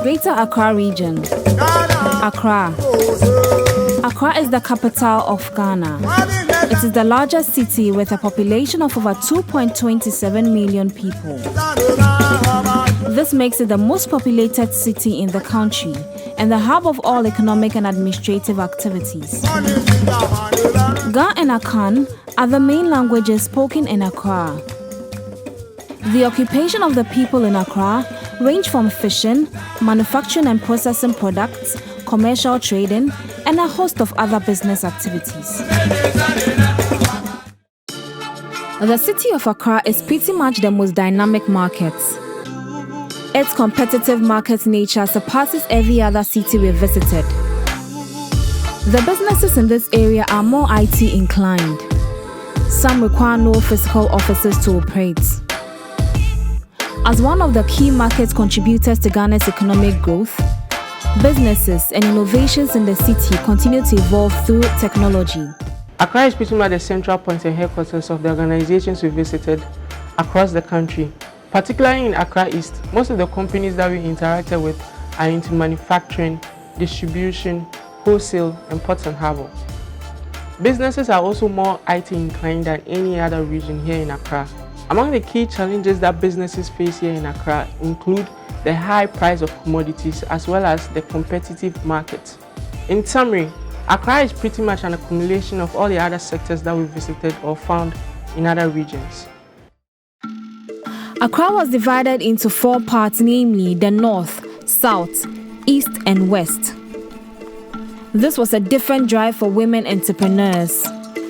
Greater Accra region. Accra. Accra is the capital of Ghana. It is the largest city with a population of over 2.27 million people. This makes it the most populated city in the country and the hub of all economic and administrative activities. Ga and Akan are the main languages spoken in Accra. The occupation of the people in Accra range from fishing, manufacturing and processing products, commercial trading, and a host of other business activities. The city of Accra is pretty much the most dynamic market. Its competitive market nature surpasses every other city we've visited. The businesses in this area are more IT inclined. Some require no physical offices to operate. As one of the key market contributors to Ghana's economic growth, businesses and innovations in the city continue to evolve through technology. Accra is pretty much the central point and headquarters of the organizations we visited across the country. Particularly in Accra East, most of the companies that we interacted with are into manufacturing, distribution, wholesale, and ports and harbour. Businesses are also more IT inclined than any other region here in Accra. Among the key challenges that businesses face here in Accra include the high price of commodities as well as the competitive market. In summary, Accra is pretty much an accumulation of all the other sectors that we visited or found in other regions. Accra was divided into 4 parts, namely the North, South, East, and West. This was a different drive for women entrepreneurs.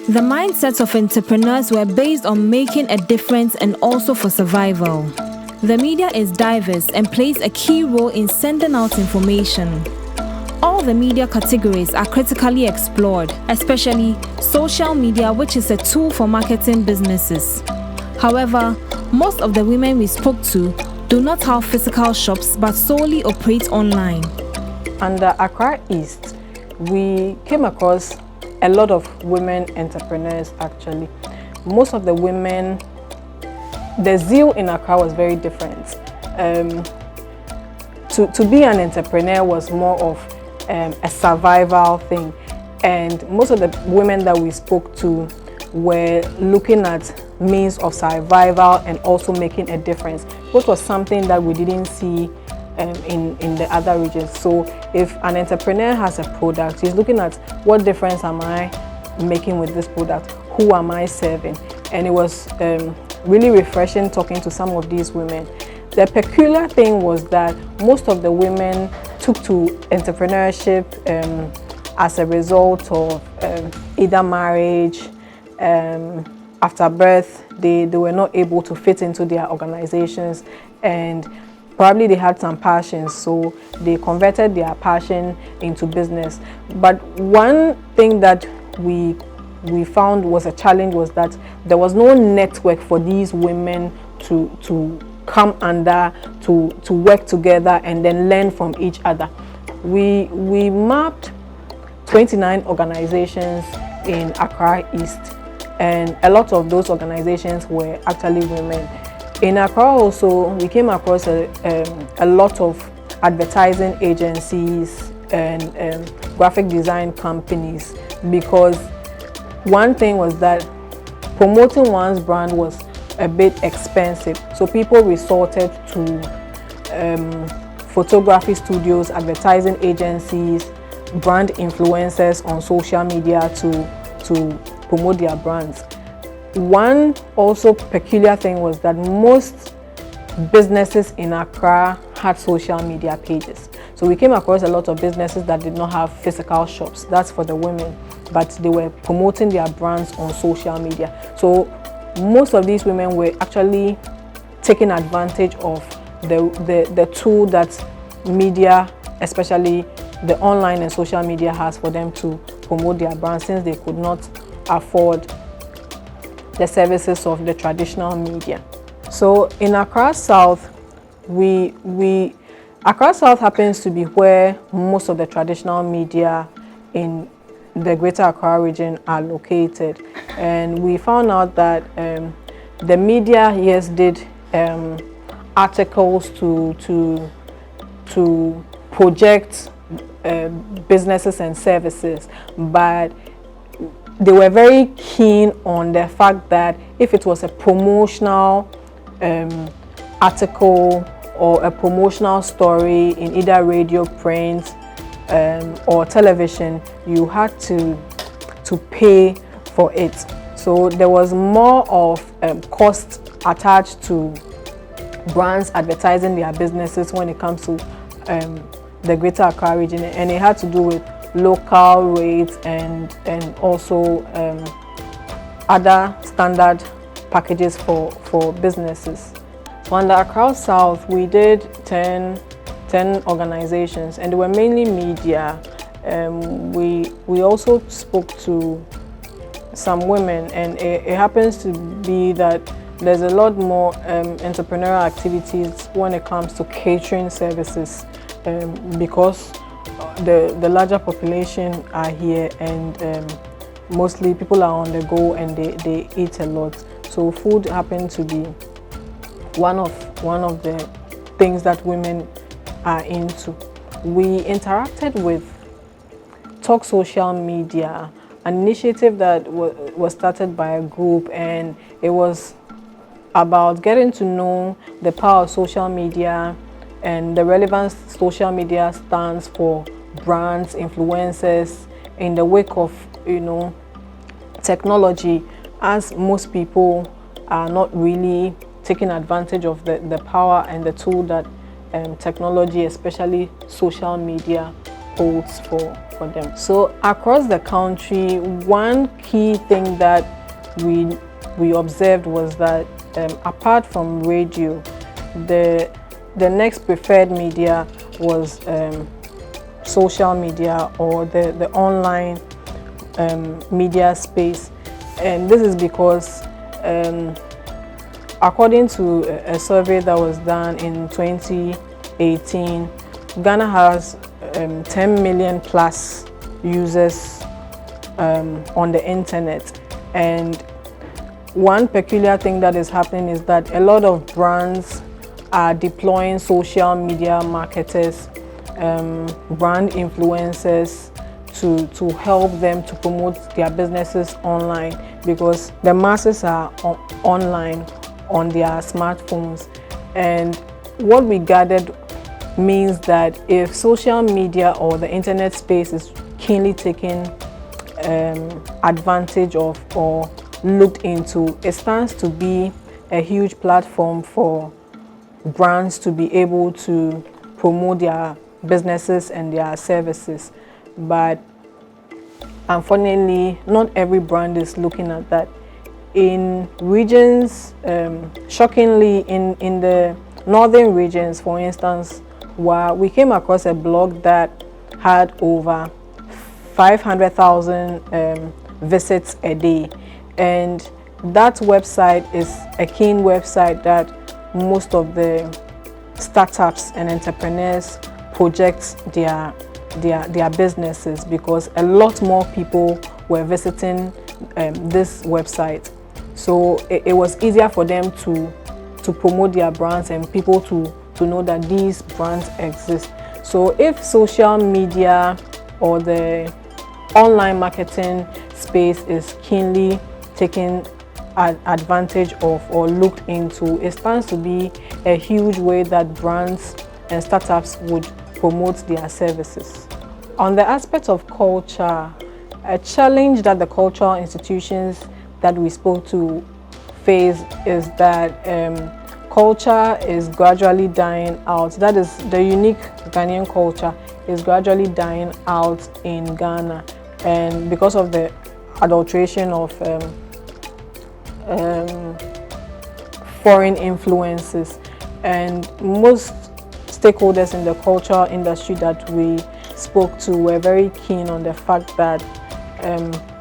The mindsets of entrepreneurs were based on making a difference and also for survival. The media is diverse and plays a key role in sending out information. All the media categories are critically explored, especially social media, which is a tool for marketing businesses. However, most of the women we spoke to do not have physical shops but solely operate online. Under Accra East, we came across a lot of women entrepreneurs actually. Most of the women, the zeal in Accra was very different. To be an entrepreneur was more of a survival thing, and most of the women that we spoke to were looking at means of survival and also making a difference, which was something that we didn't see in the other regions. So if an entrepreneur has a product, he's looking at what difference am I making with this product, who am I serving, and it was really refreshing talking to some of these women. The peculiar thing was that most of the women took to entrepreneurship as a result of either marriage, after birth, they were not able to fit into their organizations, and probably they had some passions, so they converted their passion into business. But one thing that we found was a challenge was that there was no network for these women to come under, to work together and then learn from each other. We mapped 29 organizations in Accra East, and a lot of those organizations were actually women. In Accra also, we came across a lot of advertising agencies and graphic design companies, because one thing was that promoting one's brand was a bit expensive. So people resorted to photography studios, advertising agencies, brand influencers on social media to promote their brands. One also peculiar thing was that most businesses in Accra had social media pages. So we came across a lot of businesses that did not have physical shops. That's for the women, but they were promoting their brands on social media. So most of these women were actually taking advantage of the tool that media, especially the online and social media, has for them to promote their brands, since they could not afford the services of the traditional media. So in Accra South, Accra South happens to be where most of the traditional media in the Greater Accra region are located, and we found out that the media, yes, did articles to to project businesses and services, but they were very keen on the fact that if it was a promotional article or a promotional story in either radio, print, or television, you had to pay for it. So there was more of cost attached to brands advertising their businesses when it comes to the Greater Accra region, and it had to do with local rates and also other standard packages for businesses. So under Accra South, we did 10 organizations, and they were mainly media. We also spoke to some women, and it happens to be that there's a lot more entrepreneurial activities when it comes to catering services, because the larger population are here, and mostly people are on the go and they eat a lot. So food happened to be one of the things that women are into. We interacted with Talk Social Media, an initiative that was started by a group, and it was about getting to know the power of social media and the relevance social media stands for brands, influencers in the wake of technology, as most people are not really taking advantage of the power and the tool that technology, especially social media, holds for them. So across the country, one key thing that we observed was that apart from radio, the next preferred media was social media or the online media space. And this is because according to a survey that was done in 2018, Ghana has 10 million plus users on the internet. And one peculiar thing that is happening is that a lot of brands are deploying social media marketers, brand influencers to help them to promote their businesses online, because the masses are online on their smartphones. And what we gathered means that if social media or the internet space is keenly taken advantage of or looked into, it stands to be a huge platform for brands to be able to promote their businesses and their services. But unfortunately, not every brand is looking at that. In regions, shockingly, in the northern regions, for instance, where we came across a blog that had over 500,000 visits a day, and that website is a keen website that most of the startups and entrepreneurs project their businesses, because a lot more people were visiting this website. So it was easier for them to promote their brands and people to know that these brands exist. So if social media or the online marketing space is keenly taken advantage of or looked into, it stands to be a huge way that brands and startups would promote their services. On the aspect of culture, a challenge that the cultural institutions that we spoke to face is that culture is gradually dying out. That is, the unique Ghanaian culture is gradually dying out in Ghana, and because of the adulteration of foreign influences. And most stakeholders in the cultural industry that we spoke to were very keen on the fact that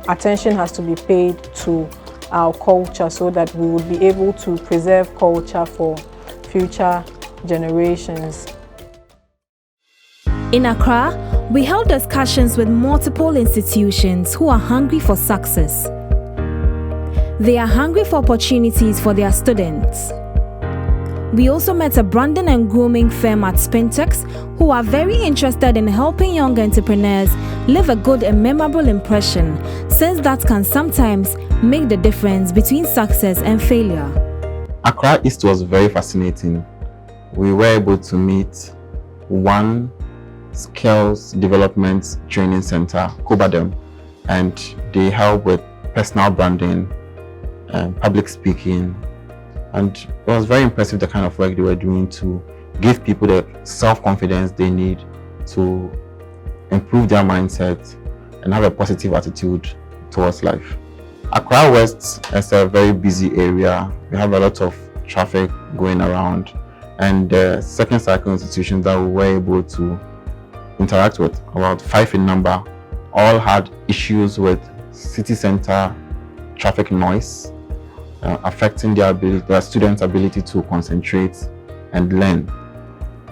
attention has to be paid to our culture so that we would be able to preserve culture for future generations. In Accra, we held discussions with multiple institutions who are hungry for success. They are hungry for opportunities for their students. We also met a branding and grooming firm at Spintex who are very interested in helping young entrepreneurs leave a good and memorable impression, since that can sometimes make the difference between success and failure. Accra East was very fascinating. We were able to meet one skills development training center, Kobadem, and they help with personal branding and public speaking. And it was very impressive the kind of work they were doing to give people the self-confidence they need to improve their mindset and have a positive attitude towards life. Accra West is a very busy area. We have a lot of traffic going around, and the second cycle institutions that we were able to interact with, about 5 in number, all had issues with city center traffic noise, affecting their students' ability to concentrate and learn.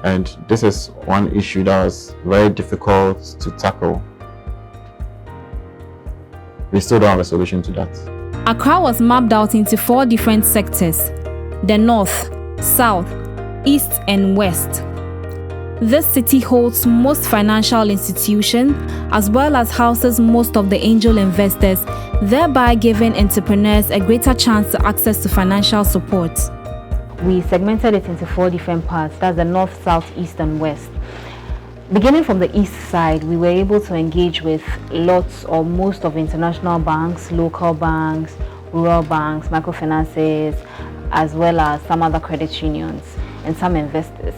And this is one issue that was very difficult to tackle. We still don't have a solution to that. Accra was mapped out into 4 different sectors: the North, South, East, and West. This city holds most financial institutions as well as houses most of the angel investors, thereby giving entrepreneurs a greater chance to access to financial support. We segmented it into 4 different parts. That's the North, South, East, and West. Beginning from the East side, we were able to engage with lots or most of international banks, local banks, rural banks, microfinances, as well as some other credit unions and some investors.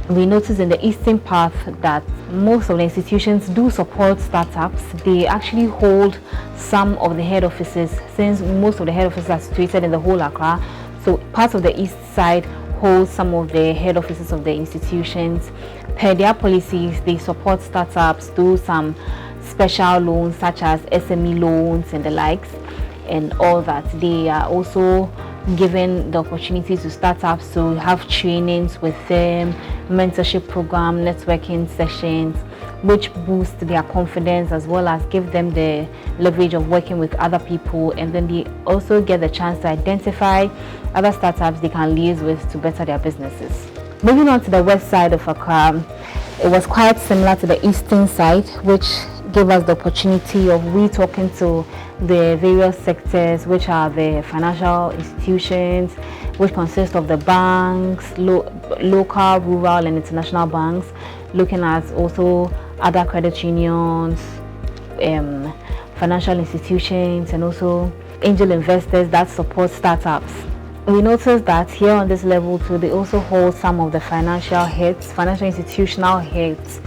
We noticed in the eastern part that most of the institutions do support startups. They actually hold some of the head offices, since most of the head offices are situated in the whole Accra. So part of the east side holds some of the head offices of the institutions. Per their policies, they support startups, do some special loans such as SME loans and the likes and all that. They are also given the opportunity to startups to have trainings with them, mentorship program, networking sessions, which boost their confidence as well as give them the leverage of working with other people, and then they also get the chance to identify other startups they can liaise with to better their businesses. Moving on to the west side of Accra, it was quite similar to the eastern side, which gave us the opportunity of talking to the various sectors, which are the financial institutions, which consist of the banks, local, rural, and international banks, looking at also other credit unions, financial institutions, and also angel investors that support startups. We noticed that here on this level too, they also hold some of the financial heads, financial institutional heads.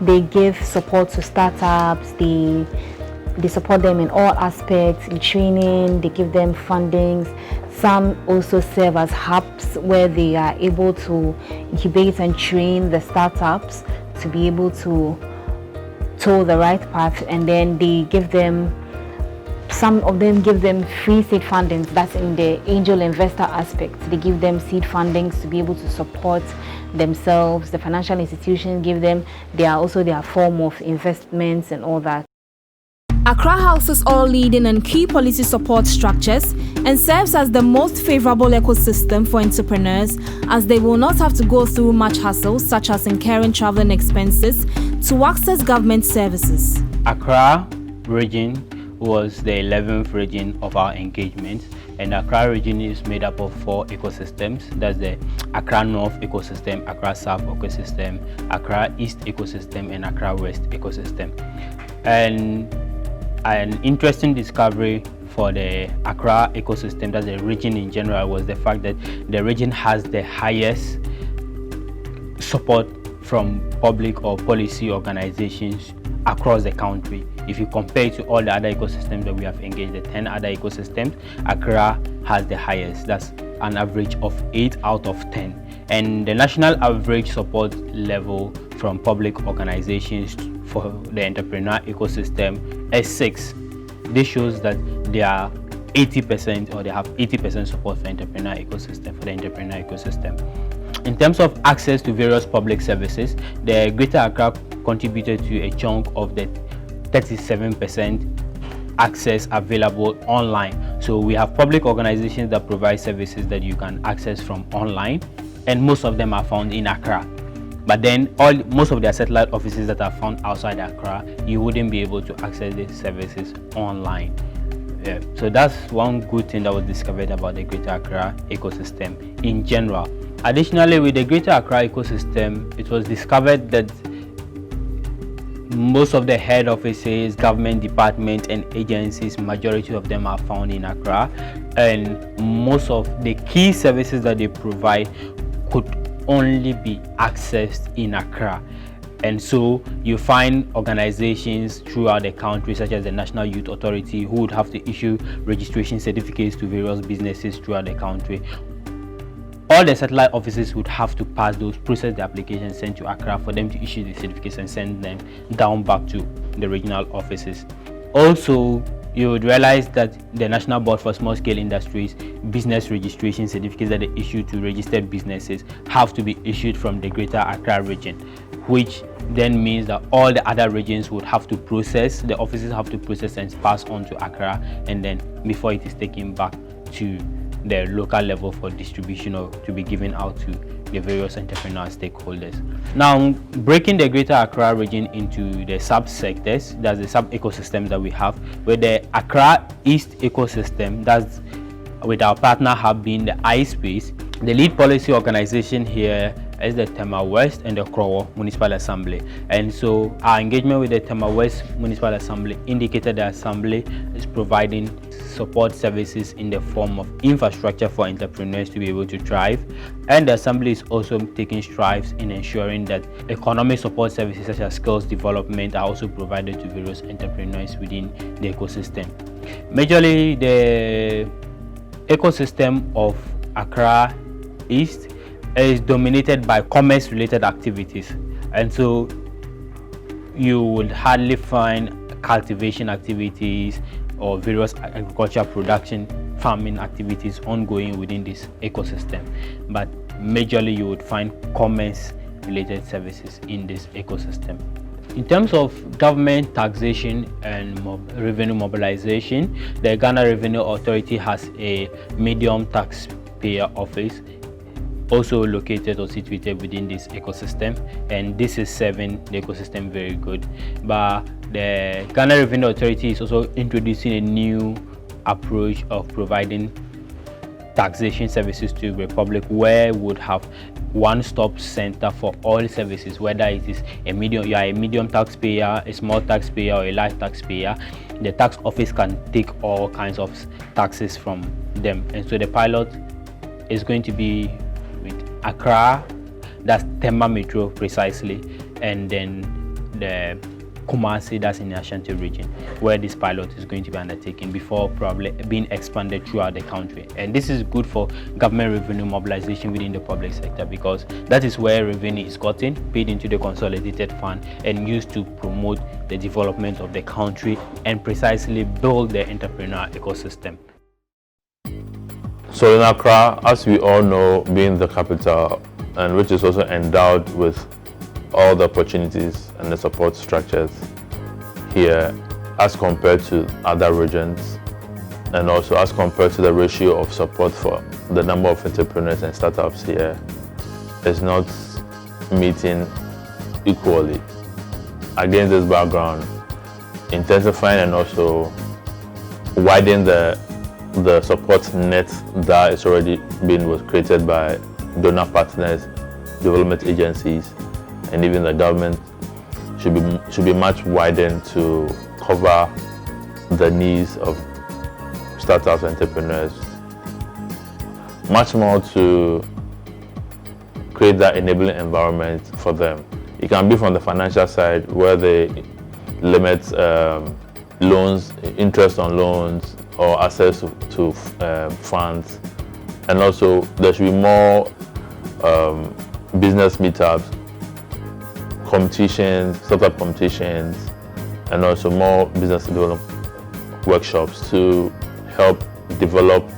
They give support to startups, they support them in all aspects, in training, they give them fundings. Some also serve as hubs where they are able to incubate and train the startups to be able to toe the right path, and then they give them, some of them give them free seed fundings. That's in the angel investor aspect. They give them seed fundings to be able to support themselves. The financial institutions give them their form of investments and all that. Accra houses all leading and key policy support structures and serves as the most favorable ecosystem for entrepreneurs, as they will not have to go through much hassle such as incurring traveling expenses to access government services. Accra region was the 11th region of our engagement, and Accra region is made up of 4 ecosystems. That's the Accra North ecosystem, Accra South ecosystem, Accra East ecosystem, and Accra West ecosystem. And an interesting discovery for the Accra ecosystem, that's the region in general, was the fact that the region has the highest support from public or policy organizations across the country. If you compare it to all the other ecosystems that we have engaged, the 10 other ecosystems, Accra has the highest. That's an average of 8 out of 10. And the national average support level from public organizations for the entrepreneur ecosystem is 6. This shows that they are 80% or they have 80% support for the entrepreneur ecosystem. In terms of access to various public services, the Greater Accra contributed to a chunk of the 37% access available online. So we have public organizations that provide services that you can access from online, and most of them are found in Accra. But then most of their satellite offices that are found outside Accra, you wouldn't be able to access these services online. Yeah. So that's one good thing that was discovered about the Greater Accra ecosystem in general. Additionally, with the Greater Accra ecosystem, it was discovered that most of the head offices, government departments and agencies, majority of them are found in Accra, and most of the key services that they provide could only be accessed in Accra. And so you find organizations throughout the country, such as the National Youth Authority, who would have to issue registration certificates to various businesses throughout the country. All the satellite offices would have to process the applications sent to Accra for them to issue the certificates and send them down back to the regional offices. Also, you would realize that the National Board for Small Scale Industries business registration certificates that they issue to registered businesses have to be issued from the Greater Accra region, which then means that all the other regions would have to process, the offices have to process and pass on to Accra, and then before it is taken back to the local level for distribution or to be given out to the various entrepreneurial stakeholders. Now, breaking the Greater Accra region into the sub-sectors, that's the sub-ecosystems that we have, with the Accra East ecosystem, that's with our partner hub being the iSpace. The lead policy organization here is the Tema West and the Krowo Municipal Assembly. And so our engagement with the Tema West Municipal Assembly indicated the Assembly is providing support services in the form of infrastructure for entrepreneurs to be able to thrive. And the Assembly is also taking strides in ensuring that economic support services such as skills development are also provided to various entrepreneurs within the ecosystem. Majorly, the ecosystem of Accra East is dominated by commerce-related activities, and so you would hardly find cultivation activities or various agricultural production, farming activities ongoing within this ecosystem. But majorly you would find commerce-related services in this ecosystem. In terms of government taxation and revenue mobilization, the Ghana Revenue Authority has a medium taxpayer office also located or situated within this ecosystem, and this is serving the ecosystem very good. But the Ghana Revenue Authority is also introducing a new approach of providing taxation services to the Republic, where we would have one-stop center for all services, whether it is you are a medium taxpayer, a small taxpayer, or a large taxpayer. The tax office can take all kinds of taxes from them. And so the pilot is going to be with Accra, that's Tema Metro precisely, and then the Kumasi, that's in the Ashanti region, where this pilot is going to be undertaken before probably being expanded throughout the country. And this is good for government revenue mobilization within the public sector, because that is where revenue is gotten, paid into the consolidated fund, and used to promote the development of the country and precisely build the entrepreneurial ecosystem. So in Accra, as we all know, being the capital, and which is also endowed with all the opportunities and the support structures here as compared to other regions, and also as compared to the ratio of support for the number of entrepreneurs and startups here, is not meeting equally. Against this background, intensifying and also widening the support net that is already was created by donor partners, development agencies, and even the government should be much widened to cover the needs of startups and entrepreneurs. Much more to create that enabling environment for them. It can be from the financial side, where they limit loans, interest on loans, or access to funds, and also there should be more business meetups, competitions, startup competitions, and also more business development workshops to help develop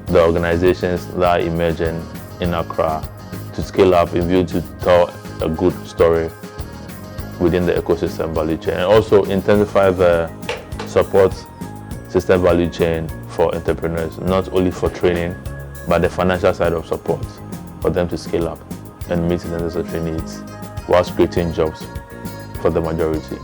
the organizations that are emerging in Accra to scale up in view to tell a good story within the ecosystem value chain, and also intensify the support system value chain for entrepreneurs, not only for training, but the financial side of support for them to scale up and meet the necessary needs whilst creating jobs for the majority.